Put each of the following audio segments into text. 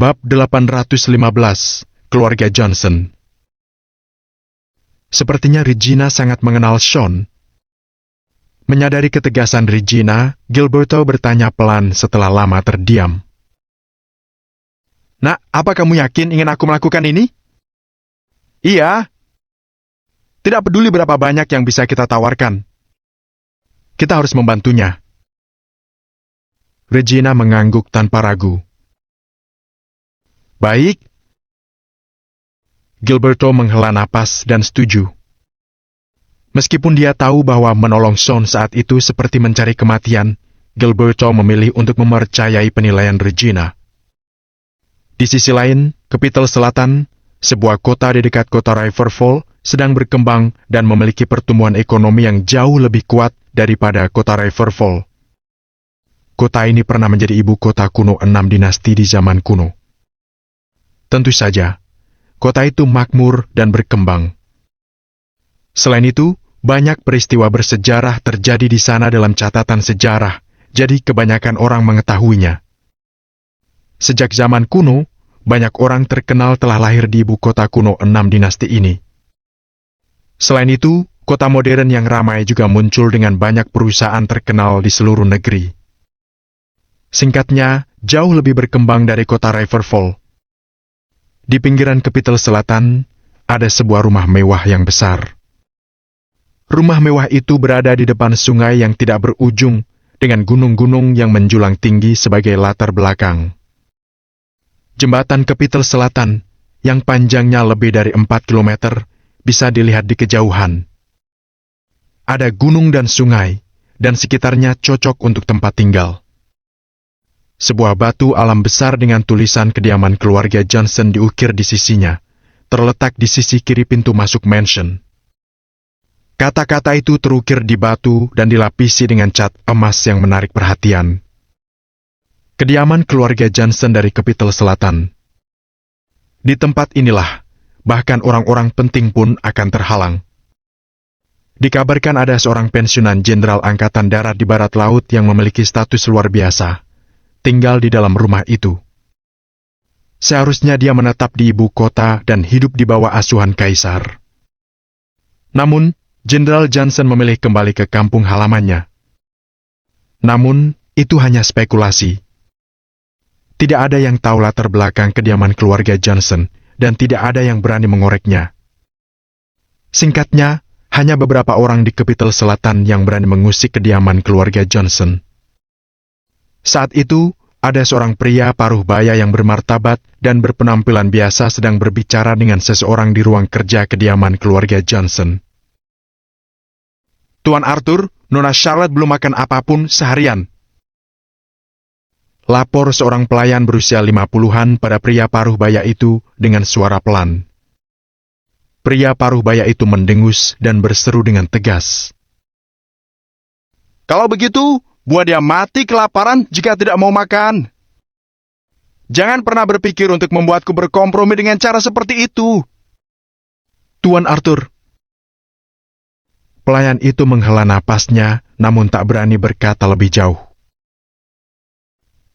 Bab 815, Keluarga Johnson. Sepertinya Regina sangat mengenal Sean. Menyadari ketegasan Regina, Gilberto bertanya pelan setelah lama terdiam. "Nak, apa kamu yakin ingin aku melakukan ini?" "Iya. Tidak peduli berapa banyak yang bisa kita tawarkan. Kita harus membantunya." Regina mengangguk tanpa ragu. "Baik." Gilberto menghela napas dan setuju. Meskipun dia tahu bahwa menolong Sean saat itu seperti mencari kematian, Gilberto memilih untuk mempercayai penilaian Regina. Di sisi lain, Capital Selatan, sebuah kota di dekat kota Riverfall, sedang berkembang dan memiliki pertumbuhan ekonomi yang jauh lebih kuat daripada kota Riverfall. Kota ini pernah menjadi ibu kota kuno 6 dinasti di zaman kuno. Tentu saja, kota itu makmur dan berkembang. Selain itu, banyak peristiwa bersejarah terjadi di sana dalam catatan sejarah, jadi kebanyakan orang mengetahuinya. Sejak zaman kuno, banyak orang terkenal telah lahir di ibu kota kuno 6 dinasti ini. Selain itu, kota modern yang ramai juga muncul dengan banyak perusahaan terkenal di seluruh negeri. Singkatnya, jauh lebih berkembang dari kota Riverfall. Di pinggiran Capital Selatan, ada sebuah rumah mewah yang besar. Rumah mewah itu berada di depan sungai yang tidak berujung, dengan gunung-gunung yang menjulang tinggi sebagai latar belakang. Jembatan Capital Selatan, yang panjangnya lebih dari 4 kilometer, bisa dilihat di kejauhan. Ada gunung dan sungai, dan sekitarnya cocok untuk tempat tinggal. Sebuah batu alam besar dengan tulisan kediaman keluarga Johnson diukir di sisinya, terletak di sisi kiri pintu masuk mansion. Kata-kata itu terukir di batu dan dilapisi dengan cat emas yang menarik perhatian. Kediaman keluarga Johnson dari Capital Selatan. Di tempat inilah, bahkan orang-orang penting pun akan terhalang. Dikabarkan ada seorang pensiunan jenderal angkatan darat di barat laut yang memiliki status luar biasa, tinggal di dalam rumah itu. Seharusnya dia menetap di ibu kota dan hidup di bawah asuhan kaisar. Namun, Jenderal Johnson memilih kembali ke kampung halamannya. Namun, itu hanya spekulasi. Tidak ada yang tahu latar belakang kediaman keluarga Johnson, dan tidak ada yang berani mengoreknya. Singkatnya, hanya beberapa orang di Capital Selatan yang berani mengusik kediaman keluarga Johnson. Saat itu, ada seorang pria paruh baya yang bermartabat dan berpenampilan biasa sedang berbicara dengan seseorang di ruang kerja kediaman keluarga Johnson. "Tuan Arthur, Nona Charlotte belum makan apapun seharian," lapor seorang pelayan berusia 50-an pada pria paruh baya itu dengan suara pelan. Pria paruh baya itu mendengus dan berseru dengan tegas. "Kalau begitu, buat dia mati kelaparan jika tidak mau makan. Jangan pernah berpikir untuk membuatku berkompromi dengan cara seperti itu." "Tuan Arthur." Pelayan itu menghela napasnya, namun tak berani berkata lebih jauh.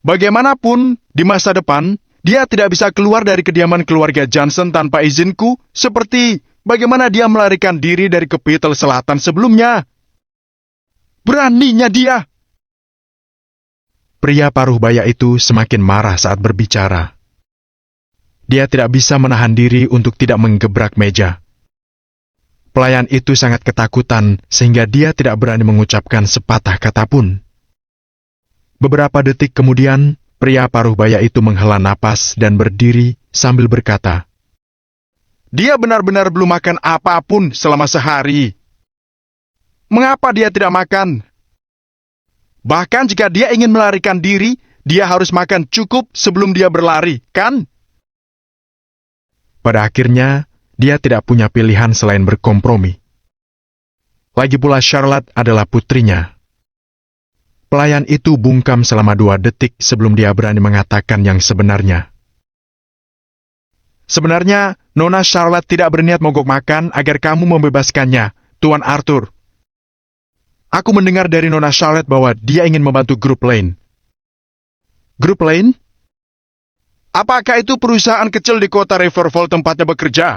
"Bagaimanapun, di masa depan, dia tidak bisa keluar dari kediaman keluarga Johnson tanpa izinku, seperti bagaimana dia melarikan diri dari Capital Selatan sebelumnya. Beraninya dia!" Pria paruh baya itu semakin marah saat berbicara. Dia tidak bisa menahan diri untuk tidak menggebrak meja. Pelayan itu sangat ketakutan sehingga dia tidak berani mengucapkan sepatah kata pun. Beberapa detik kemudian, pria paruh baya itu menghela napas dan berdiri sambil berkata, "Dia benar-benar belum makan apapun selama sehari. Mengapa dia tidak makan? Bahkan jika dia ingin melarikan diri, dia harus makan cukup sebelum dia berlari, kan?" Pada akhirnya, dia tidak punya pilihan selain berkompromi. Lagi pula Charlotte adalah putrinya. Pelayan itu bungkam selama 2 detik sebelum dia berani mengatakan yang sebenarnya. "Sebenarnya, Nona Charlotte tidak berniat mogok makan agar kamu membebaskannya, Tuan Arthur. Aku mendengar dari Nona Charlotte bahwa dia ingin membantu grup lain." "Grup lain?" Apakah itu perusahaan kecil di kota Riverfall tempatnya bekerja?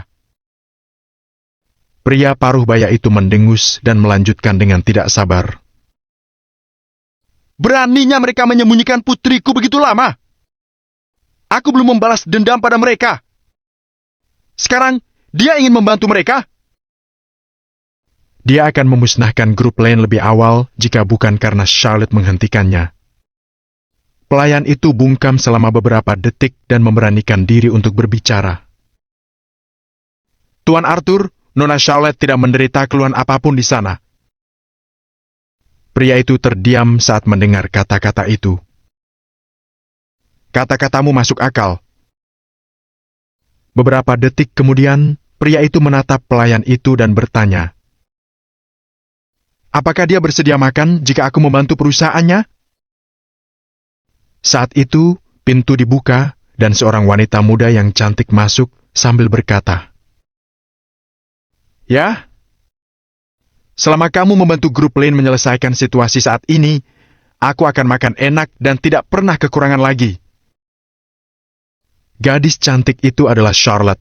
Pria paruh baya itu mendengus dan melanjutkan dengan tidak sabar. Beraninya mereka menyembunyikan putriku begitu lama. Aku belum membalas dendam pada mereka. Sekarang, dia ingin membantu mereka? Dia akan memusnahkan grup Lane lebih awal jika bukan karena Charlotte menghentikannya. Pelayan itu bungkam selama beberapa detik dan memberanikan diri untuk berbicara. Tuan Arthur, Nona Charlotte tidak menderita keluhan apapun di sana. Pria itu terdiam saat mendengar kata-kata itu. Kata-katamu masuk akal. Beberapa detik kemudian, pria itu menatap pelayan itu dan bertanya, apakah dia bersedia makan jika aku membantu perusahaannya? Saat itu, pintu dibuka dan seorang wanita muda yang cantik masuk sambil berkata, ya, selama kamu membantu grup Lane menyelesaikan situasi saat ini, aku akan makan enak dan tidak pernah kekurangan lagi. Gadis cantik itu adalah Charlotte.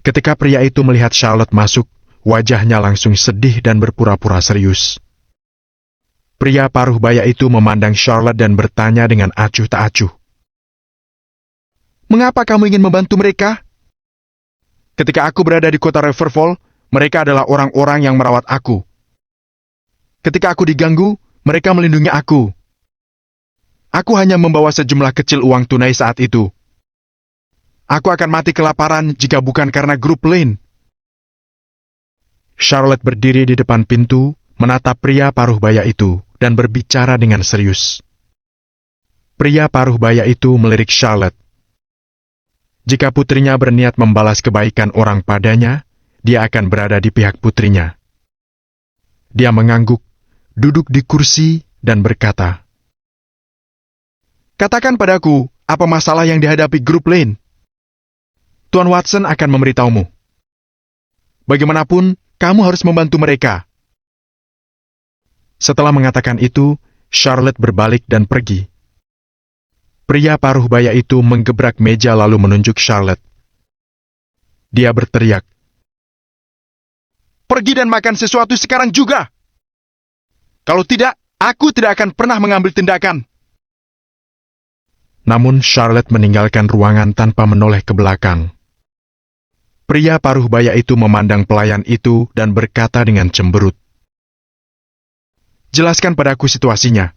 Ketika pria itu melihat Charlotte masuk, wajahnya langsung sedih dan berpura-pura serius. Pria paruh baya itu memandang Charlotte dan bertanya dengan acuh tak acuh. Mengapa kamu ingin membantu mereka? Ketika aku berada di kota Riverfall, mereka adalah orang-orang yang merawat aku. Ketika aku diganggu, mereka melindungi aku. Aku hanya membawa sejumlah kecil uang tunai saat itu. Aku akan mati kelaparan jika bukan karena grup Lane. Charlotte berdiri di depan pintu, menatap pria paruh baya itu, dan berbicara dengan serius. Pria paruh baya itu melirik Charlotte. Jika putrinya berniat membalas kebaikan orang padanya, dia akan berada di pihak putrinya. Dia mengangguk, duduk di kursi, dan berkata, katakan padaku, apa masalah yang dihadapi grup Lane? Tuan Watson akan memberitahumu. Bagaimanapun, kamu harus membantu mereka. Setelah mengatakan itu, Charlotte berbalik dan pergi. Pria paruh baya itu menggebrak meja lalu menunjuk Charlotte. Dia berteriak, pergi dan makan sesuatu sekarang juga. Kalau tidak, aku tidak akan pernah mengambil tindakan. Namun Charlotte meninggalkan ruangan tanpa menoleh ke belakang. Pria paruh baya itu memandang pelayan itu dan berkata dengan cemberut, jelaskan padaku situasinya.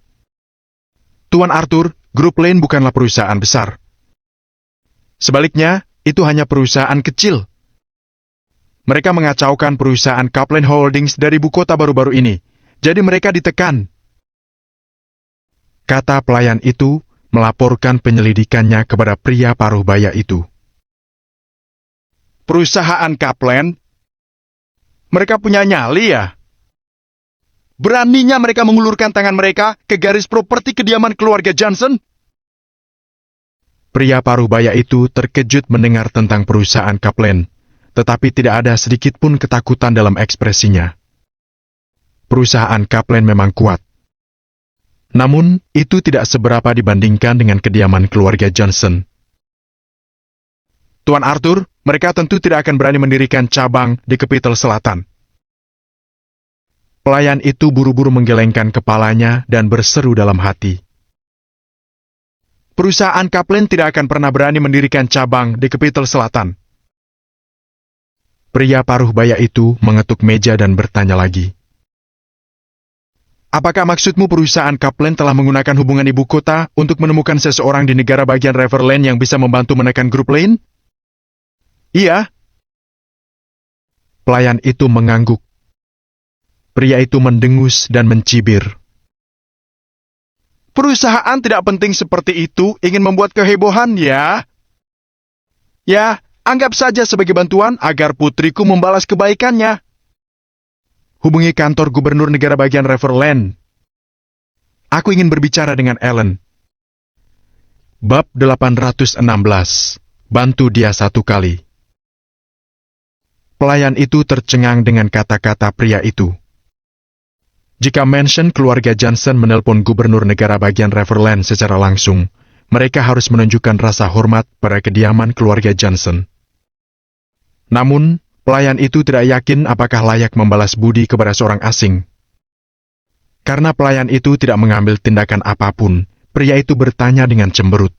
Tuan Arthur, grup Lane bukanlah perusahaan besar. Sebaliknya, itu hanya perusahaan kecil. Mereka mengacaukan perusahaan Kaplan Holdings dari ibu kota baru-baru ini, jadi mereka ditekan. Kata pelayan itu melaporkan penyelidikannya kepada pria paruh baya itu. Perusahaan Kaplan? Mereka punya nyali ya? Beraninya mereka mengulurkan tangan mereka ke garis properti kediaman keluarga Johnson? Pria paruh baya itu terkejut mendengar tentang perusahaan Kaplan, tetapi tidak ada sedikit pun ketakutan dalam ekspresinya. Perusahaan Kaplan memang kuat. Namun, itu tidak seberapa dibandingkan dengan kediaman keluarga Johnson. Tuan Arthur, mereka tentu tidak akan berani mendirikan cabang di Capital Selatan. Pelayan itu buru-buru menggelengkan kepalanya dan berseru dalam hati. Perusahaan Kaplan tidak akan pernah berani mendirikan cabang di Capital Selatan. Pria paruh baya itu mengetuk meja dan bertanya lagi. Apakah maksudmu perusahaan Kaplan telah menggunakan hubungan ibu kota untuk menemukan seseorang di negara bagian Riverland yang bisa membantu menekan grup Lane? Iya. Pelayan itu mengangguk. Pria itu mendengus dan mencibir. Perusahaan tidak penting seperti itu ingin membuat kehebohan, ya? Ya, anggap saja sebagai bantuan agar putriku membalas kebaikannya. Hubungi kantor gubernur negara bagian Riverland. Aku ingin berbicara dengan Ellen. Bab 816. Bantu dia satu kali. Pelayan itu tercengang dengan kata-kata pria itu. Jika mansion keluarga Johnson menelpon gubernur negara bagian Riverland secara langsung, mereka harus menunjukkan rasa hormat pada kediaman keluarga Johnson. Namun, pelayan itu tidak yakin apakah layak membalas budi kepada seorang asing. Karena pelayan itu tidak mengambil tindakan apapun, pria itu bertanya dengan cemberut.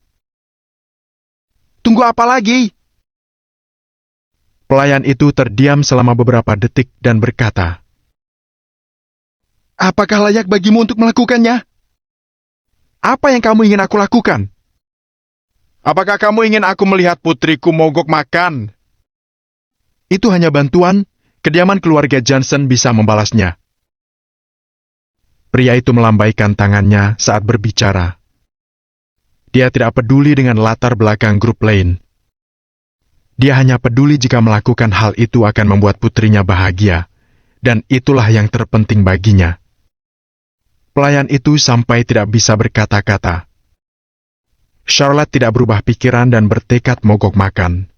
"Tunggu apa lagi?" Pelayan itu terdiam selama beberapa detik dan berkata, "Apakah layak bagimu untuk melakukannya? Apa yang kamu ingin aku lakukan? Apakah kamu ingin aku melihat putriku mogok makan?" "Itu hanya bantuan, kediaman keluarga Johnson bisa membalasnya." Pria itu melambaikan tangannya saat berbicara. Dia tidak peduli dengan latar belakang grup lain. Dia hanya peduli jika melakukan hal itu akan membuat putrinya bahagia, dan itulah yang terpenting baginya. Pelayan itu sampai tidak bisa berkata-kata. Charlotte tidak berubah pikiran dan bertekad mogok makan.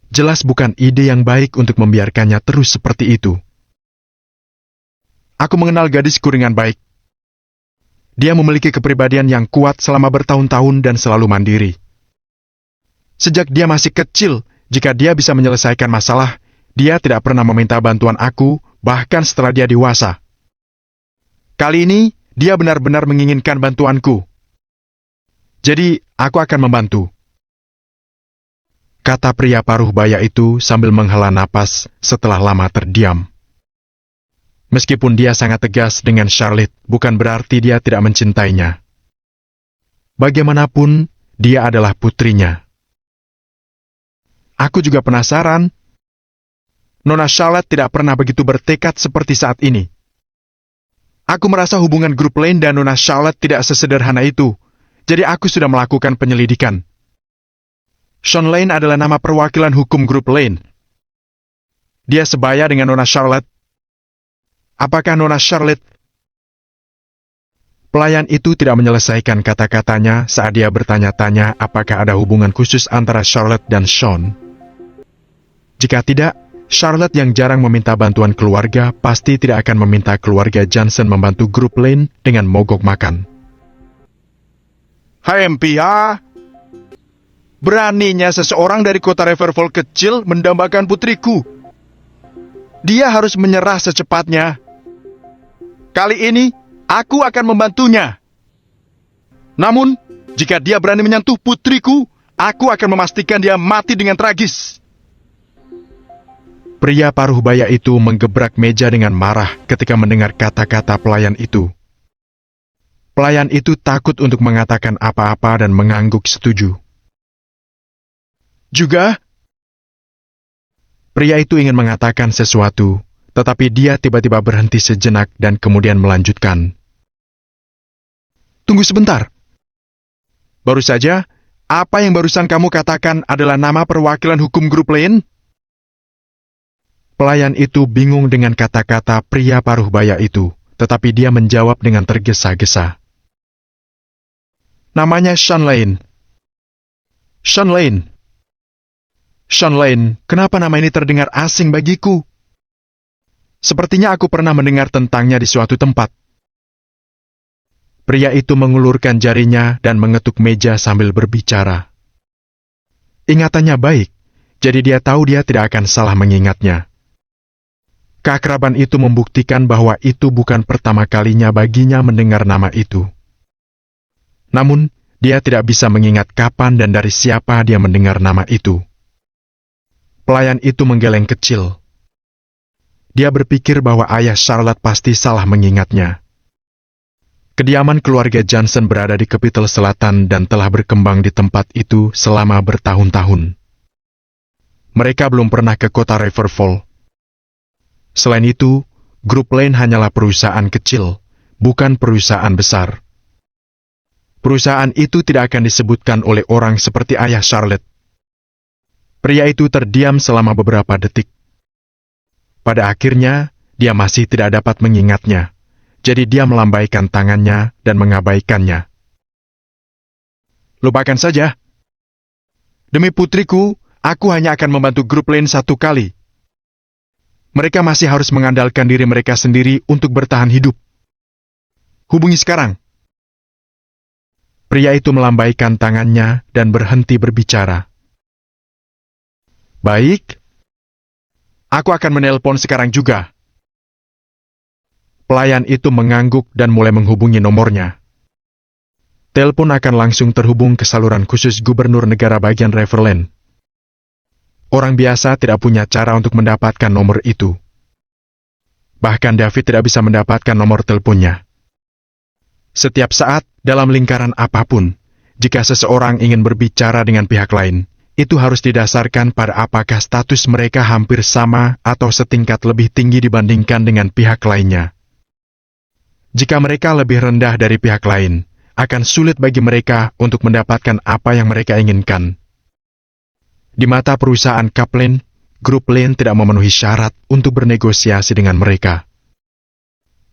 Jelas bukan ide yang baik untuk membiarkannya terus seperti itu. "Aku mengenal gadisku dengan baik. Dia memiliki kepribadian yang kuat selama bertahun-tahun dan selalu mandiri. Sejak dia masih kecil, jika dia bisa menyelesaikan masalah, dia tidak pernah meminta bantuan aku, bahkan setelah dia dewasa. Kali ini, dia benar-benar menginginkan bantuanku. Jadi, aku akan membantu," kata pria paruh baya itu sambil menghela napas setelah lama terdiam. Meskipun dia sangat tegas dengan Charlotte, bukan berarti dia tidak mencintainya. Bagaimanapun, dia adalah putrinya. "Aku juga penasaran. Nona Charlotte tidak pernah begitu bertekad seperti saat ini. Aku merasa hubungan grup Lane dan Nona Charlotte tidak sesederhana itu, jadi aku sudah melakukan penyelidikan. Sean Lane adalah nama perwakilan hukum grup Lane. Dia sebaya dengan Nona Charlotte. Apakah Nona Charlotte..." Pelayan itu tidak menyelesaikan kata-katanya saat dia bertanya-tanya apakah ada hubungan khusus antara Charlotte dan Sean. Jika tidak, Charlotte yang jarang meminta bantuan keluarga pasti tidak akan meminta keluarga Johnson membantu grup Lane dengan mogok makan. "Hai MPA, beraninya seseorang dari kota Riverfall kecil mendambakan putriku. Dia harus menyerah secepatnya. Kali ini, aku akan membantunya. Namun, jika dia berani menyentuh putriku, aku akan memastikan dia mati dengan tragis." Pria paruh baya itu menggebrak meja dengan marah ketika mendengar kata-kata pelayan itu. Pelayan itu takut untuk mengatakan apa-apa dan mengangguk setuju. "Juga?" Pria itu ingin mengatakan sesuatu, tetapi dia tiba-tiba berhenti sejenak dan kemudian melanjutkan. "Tunggu sebentar. Baru saja, apa yang barusan kamu katakan adalah nama perwakilan hukum grup Lane?" Pelayan itu bingung dengan kata-kata pria paruh baya itu, tetapi dia menjawab dengan tergesa-gesa. "Namanya Sean Lane." "Sean Lane? Sean Lane, kenapa nama ini terdengar asing bagiku? Sepertinya aku pernah mendengar tentangnya di suatu tempat." Pria itu mengulurkan jarinya dan mengetuk meja sambil berbicara. Ingatannya baik, jadi dia tahu dia tidak akan salah mengingatnya. Keakraban itu membuktikan bahwa itu bukan pertama kalinya baginya mendengar nama itu. Namun, dia tidak bisa mengingat kapan dan dari siapa dia mendengar nama itu. Pelayan itu menggeleng kecil. Dia berpikir bahwa ayah Charlotte pasti salah mengingatnya. Kediaman keluarga Johnson berada di Capitol Selatan dan telah berkembang di tempat itu selama bertahun-tahun. Mereka belum pernah ke kota Riverfall. Selain itu, grup Lane hanyalah perusahaan kecil, bukan perusahaan besar. Perusahaan itu tidak akan disebutkan oleh orang seperti ayah Charlotte. Pria itu terdiam selama beberapa detik. Pada akhirnya, dia masih tidak dapat mengingatnya, jadi dia melambaikan tangannya dan mengabaikannya. "Lupakan saja. Demi putriku, aku hanya akan membantu grup Lane satu kali. Mereka masih harus mengandalkan diri mereka sendiri untuk bertahan hidup. Hubungi sekarang." Pria itu melambaikan tangannya dan berhenti berbicara. Baik. Aku akan menelpon sekarang juga. Pelayan itu mengangguk dan mulai menghubungi nomornya. Telepon akan langsung terhubung ke saluran khusus gubernur negara bagian Riverland. Orang biasa tidak punya cara untuk mendapatkan nomor itu. Bahkan David tidak bisa mendapatkan nomor teleponnya. Setiap saat, dalam lingkaran apapun, jika seseorang ingin berbicara dengan pihak lain, itu harus didasarkan pada apakah status mereka hampir sama atau setingkat lebih tinggi dibandingkan dengan pihak lainnya. Jika mereka lebih rendah dari pihak lain, akan sulit bagi mereka untuk mendapatkan apa yang mereka inginkan. Di mata perusahaan Kaplan, grup Lane tidak memenuhi syarat untuk bernegosiasi dengan mereka.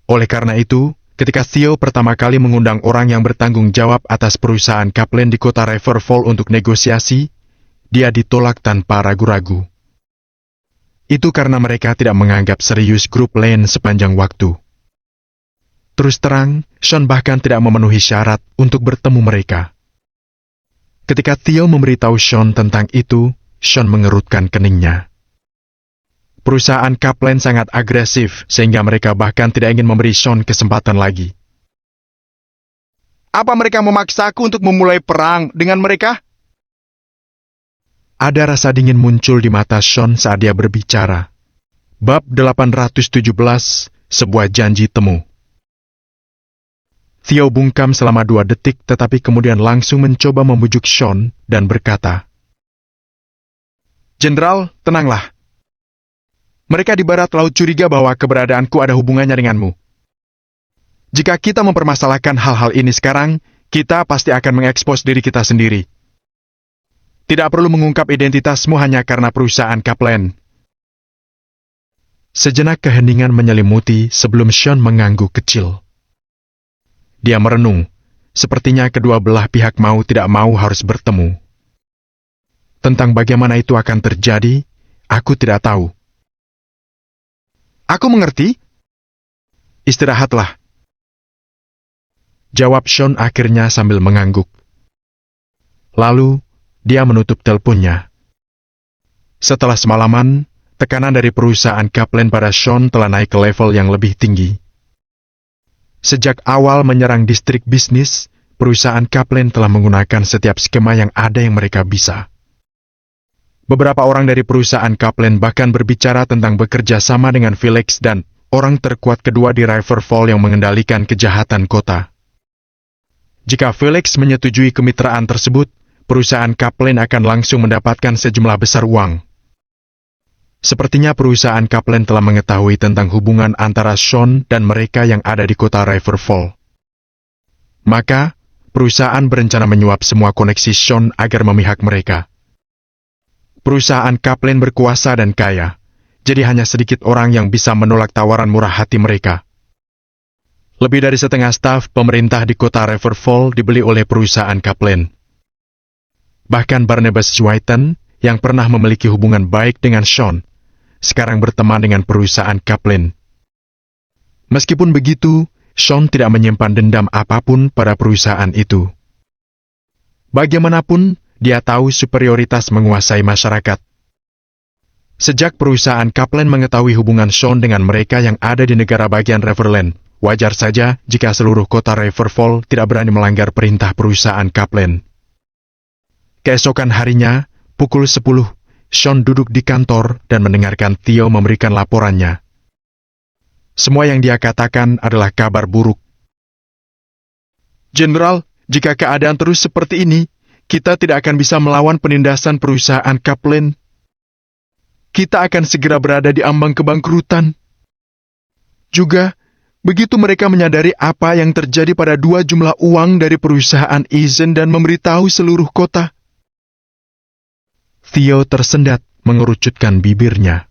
Oleh karena itu, ketika Theo pertama kali mengundang orang yang bertanggung jawab atas perusahaan Kaplan di kota Riverfall untuk negosiasi, dia ditolak tanpa ragu-ragu. Itu karena mereka tidak menganggap serius grup Lane sepanjang waktu. Terus terang, Sean bahkan tidak memenuhi syarat untuk bertemu mereka. Ketika Theo memberitahu Sean tentang itu, Sean mengerutkan keningnya. Perusahaan Kaplan sangat agresif sehingga mereka bahkan tidak ingin memberi Sean kesempatan lagi. Apa mereka memaksaku untuk memulai perang dengan mereka? Ada rasa dingin muncul di mata Sean saat dia berbicara. Bab 817, sebuah janji temu. Theo bungkam selama 2 detik tetapi kemudian langsung mencoba membujuk Sean dan berkata, Jenderal, tenanglah. Mereka di barat laut curiga bahwa keberadaanku ada hubungannya denganmu. Jika kita mempermasalahkan hal-hal ini sekarang, kita pasti akan mengekspos diri kita sendiri. Tidak perlu mengungkap identitasmu hanya karena perusahaan Kaplan. Sejenak keheningan menyelimuti sebelum Sean mengangguk kecil. Dia merenung, sepertinya kedua belah pihak mau tidak mau harus bertemu. Tentang bagaimana itu akan terjadi, aku tidak tahu. Aku mengerti. Istirahatlah. Jawab Sean akhirnya sambil mengangguk. Lalu, dia menutup teleponnya. Setelah semalaman, tekanan dari perusahaan Kaplan pada Sean telah naik ke level yang lebih tinggi. Sejak awal menyerang distrik bisnis, perusahaan Kaplan telah menggunakan setiap skema yang ada yang mereka bisa. Beberapa orang dari perusahaan Kaplan bahkan berbicara tentang bekerja sama dengan Felix dan orang terkuat kedua di Riverfall yang mengendalikan kejahatan kota. Jika Felix menyetujui kemitraan tersebut, perusahaan Kaplan akan langsung mendapatkan sejumlah besar uang. Sepertinya perusahaan Kaplan telah mengetahui tentang hubungan antara Sean dan mereka yang ada di kota Riverfall. Maka, perusahaan berencana menyuap semua koneksi Sean agar memihak mereka. Perusahaan Kaplan berkuasa dan kaya, jadi hanya sedikit orang yang bisa menolak tawaran murah hati mereka. Lebih dari setengah staf pemerintah di kota Riverfall dibeli oleh perusahaan Kaplan. Bahkan Barnabas Whiten, yang pernah memiliki hubungan baik dengan Sean, sekarang berteman dengan perusahaan Kaplan. Meskipun begitu, Sean tidak menyimpan dendam apapun pada perusahaan itu. Bagaimanapun, dia tahu superioritas menguasai masyarakat. Sejak perusahaan Kaplan mengetahui hubungan Sean dengan mereka yang ada di negara bagian Riverland, wajar saja jika seluruh kota Riverfall tidak berani melanggar perintah perusahaan Kaplan. Keesokan harinya, pukul 10, Sean duduk di kantor dan mendengarkan Theo memberikan laporannya. Semua yang dia katakan adalah kabar buruk. Jenderal, jika keadaan terus seperti ini, kita tidak akan bisa melawan penindasan perusahaan Kaplan. Kita akan segera berada di ambang kebangkrutan. Juga, begitu mereka menyadari apa yang terjadi pada 2 jumlah uang dari perusahaan Eisen dan memberitahu seluruh kota. Theo tersendat mengerucutkan bibirnya.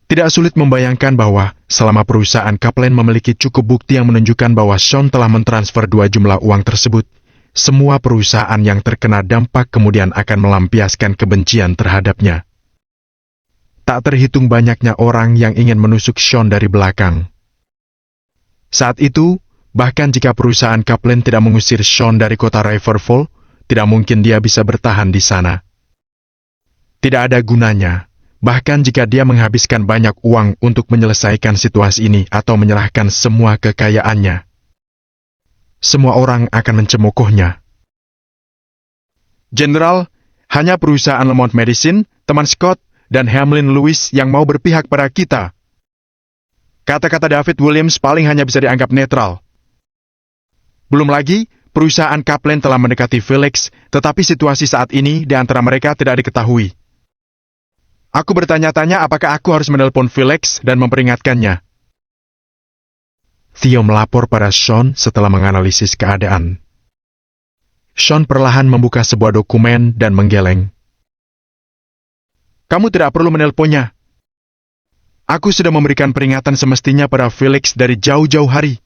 Tidak sulit membayangkan bahwa selama perusahaan Kaplan memiliki cukup bukti yang menunjukkan bahwa Sean telah mentransfer 2 jumlah uang tersebut, semua perusahaan yang terkena dampak kemudian akan melampiaskan kebencian terhadapnya. Tak terhitung banyaknya orang yang ingin menusuk Sean dari belakang. Saat itu, bahkan jika perusahaan Kaplan tidak mengusir Sean dari kota Riverfall, tidak mungkin dia bisa bertahan di sana. Tidak ada gunanya, bahkan jika dia menghabiskan banyak uang untuk menyelesaikan situasi ini atau menyerahkan semua kekayaannya. Semua orang akan mencemokohnya. General, hanya perusahaan Lemont Medicine, teman Scott, dan Hamlin Lewis yang mau berpihak pada kita. Kata-kata David Williams paling hanya bisa dianggap netral. Belum lagi, perusahaan Kaplan telah mendekati Felix, tetapi situasi saat ini di antara mereka tidak diketahui. Aku bertanya-tanya apakah aku harus menelpon Felix dan memperingatkannya. Theo melapor pada Sean setelah menganalisis keadaan. Sean perlahan membuka sebuah dokumen dan menggeleng. Kamu tidak perlu menelponnya. Aku sudah memberikan peringatan semestinya pada Felix dari jauh-jauh hari.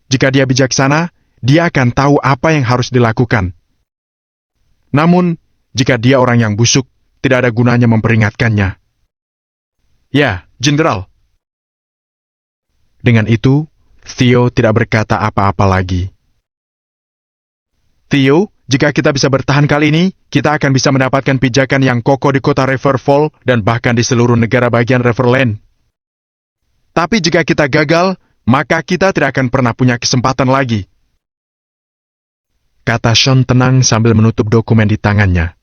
Jika dia bijaksana, dia akan tahu apa yang harus dilakukan. Namun, jika dia orang yang busuk, tidak ada gunanya memperingatkannya. Ya, Jenderal. Dengan itu, Theo tidak berkata apa-apa lagi. Theo, jika kita bisa bertahan kali ini, kita akan bisa mendapatkan pijakan yang kokoh di kota Riverfall dan bahkan di seluruh negara bagian Riverland. Tapi jika kita gagal, maka kita tidak akan pernah punya kesempatan lagi. Kata Sean tenang sambil menutup dokumen di tangannya.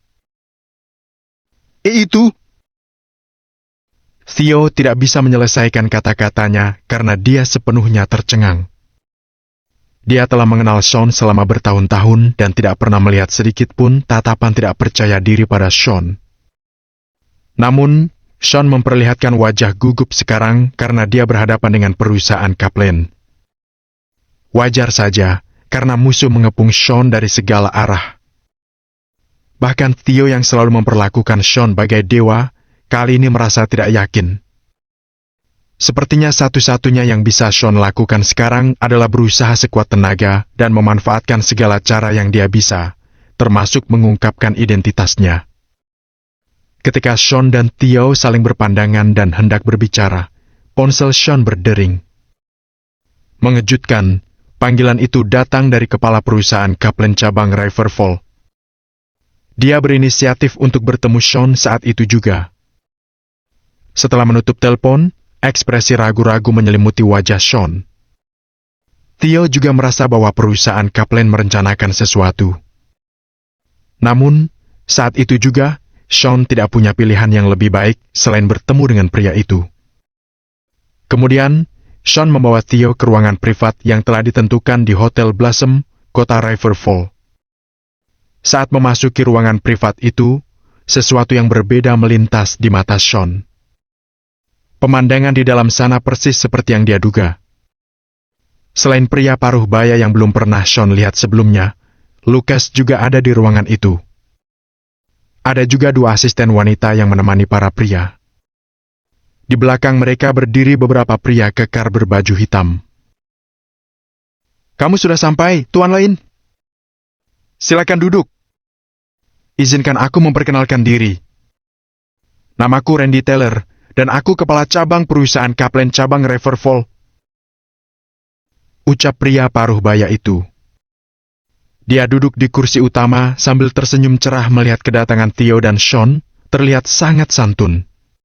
Itu? Theo tidak bisa menyelesaikan kata-katanya karena dia sepenuhnya tercengang. Dia telah mengenal Sean selama bertahun-tahun dan tidak pernah melihat sedikit pun tatapan tidak percaya diri pada Sean. Namun, Sean memperlihatkan wajah gugup sekarang karena dia berhadapan dengan perusahaan Kaplan. Wajar saja, karena musuh mengepung Sean dari segala arah. Bahkan Theo yang selalu memperlakukan Sean bagai dewa, kali ini merasa tidak yakin. Sepertinya satu-satunya yang bisa Sean lakukan sekarang adalah berusaha sekuat tenaga dan memanfaatkan segala cara yang dia bisa, termasuk mengungkapkan identitasnya. Ketika Sean dan Theo saling berpandangan dan hendak berbicara, ponsel Sean berdering. Mengejutkan, panggilan itu datang dari kepala perusahaan Kaplan cabang Riverfall. Dia berinisiatif untuk bertemu Sean saat itu juga. Setelah menutup telepon, ekspresi ragu-ragu menyelimuti wajah Sean. Theo juga merasa bahwa perusahaan Kaplan merencanakan sesuatu. Namun, saat itu juga, Sean tidak punya pilihan yang lebih baik selain bertemu dengan pria itu. Kemudian, Sean membawa Theo ke ruangan privat yang telah ditentukan di Hotel Blossom, kota Riverfall. Saat memasuki ruangan privat itu, sesuatu yang berbeda melintas di mata Sean. Pemandangan di dalam sana persis seperti yang dia duga. Selain pria paruh baya yang belum pernah Sean lihat sebelumnya, Lucas juga ada di ruangan itu. Ada juga 2 asisten wanita yang menemani para pria. Di belakang mereka berdiri beberapa pria kekar berbaju hitam. Kamu sudah sampai, Tuan Lain. Silakan duduk. Izinkan aku memperkenalkan diri. Namaku Randy Taylor, dan aku kepala cabang perusahaan Kaplan cabang Riverfall. Ucap pria paruh baya itu. Dia duduk di kursi utama sambil tersenyum cerah melihat kedatangan Theo dan Sean, terlihat sangat santun.